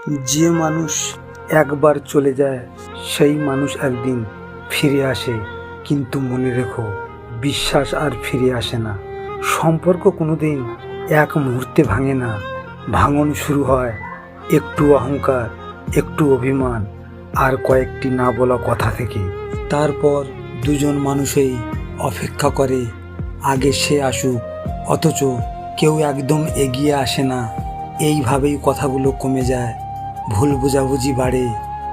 যে মানুষ একবার চলে যায় সেই মানুষ একদিন ফিরে আসে, কিন্তু মনে রেখো বিশ্বাস আর ফিরে আসে না। সম্পর্ক কোনোদিন এক মুহূর্তে ভাঙে না। ভাঙন শুরু হয় একটু অহংকার, একটু অভিমান আর কয়েকটি না বলা কথা থেকে। তারপর দুজন মানুষই অপেক্ষা করে আগে সে আসুক, অথচ কেউ একদম এগিয়ে আসে না। এইভাবেই কথাগুলো কমে যায়, ভুল বোঝাবুঝি বাড়ে,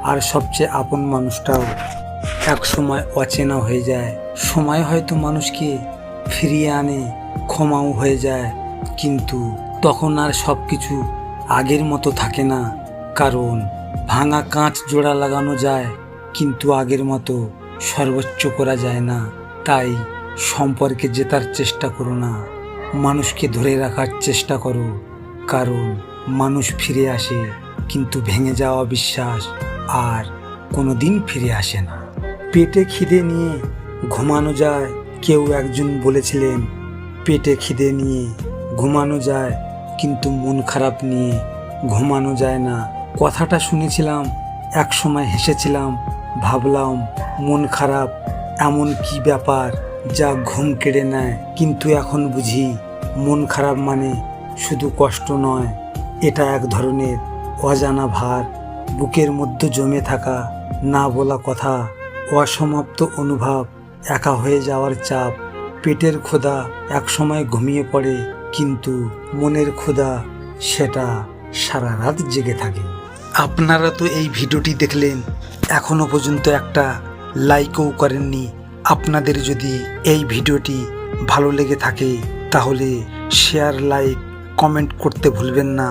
আর সবচেয়ে আপন মানুষটাও একসময় অচেনা হয়ে যায়। সময় হয়তো মানুষকে ফিরিয়ে আনে, ক্ষমাও হয়ে যায়, কিন্তু তখন আর সব কিছু আগের মতো থাকে না। কারণ ভাঙা কাঁচ জোড়া লাগানো যায়, কিন্তু আগের মতো সর্বোচ্চ করা যায় না। তাই সম্পর্কে জেতার চেষ্টা করো না, মানুষকে ধরে রাখার চেষ্টা করো। কারণ মানুষ ফিরে আসে, কিন্তু ভেঙে যাওয়া বিশ্বাস আর কোনো দিন ফিরে আসে না। পেটে খিদে নিয়ে ঘুমানো যায়, কেউ একজন বলেছিলেন পেটে খিদে নিয়ে ঘুমানো যায়, কিন্তু মন খারাপ নিয়ে ঘুমানো যায় না। কথাটা শুনেছিলাম, এক সময় হেসেছিলাম, ভাবলাম মন খারাপ এমন কি ব্যাপার যা ঘুম কেড়ে নেয়। কিন্তু এখন বুঝি মন খারাপ মানে শুধু কষ্ট নয়, এটা এক ধরনের অজানা ভার, বুকের মধ্যে জমে থাকা না বলা কথা, অসমাপ্ত অনুভব, একা হয়ে যাওয়ার চাপ। পেটের ক্ষুধা একসময় ঘুমিয়ে পড়ে, কিন্তু মনের ক্ষুধা সেটা সারা রাত জেগে থাকে। আপনারা তো এই ভিডিওটি দেখলেন, এখনো পর্যন্ত একটা লাইকও করেননি। আপনাদের যদি এই ভিডিওটি ভালো লেগে থাকে তাহলে শেয়ার, লাইক, কমেন্ট করতে ভুলবেন না।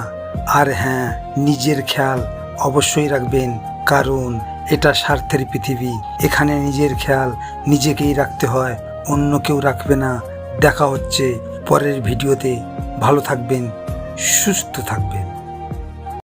আর হ্যাঁ, নিজের খেয়াল অবশ্যই রাখবেন, কারণ এটা স্বার্থের পৃথিবী। এখানে নিজের খেয়াল নিজেকেই রাখতে হয়, অন্য কেউ রাখবে না। দেখা হচ্ছে পরের ভিডিওতে। ভালো থাকবেন, সুস্থ থাকবেন।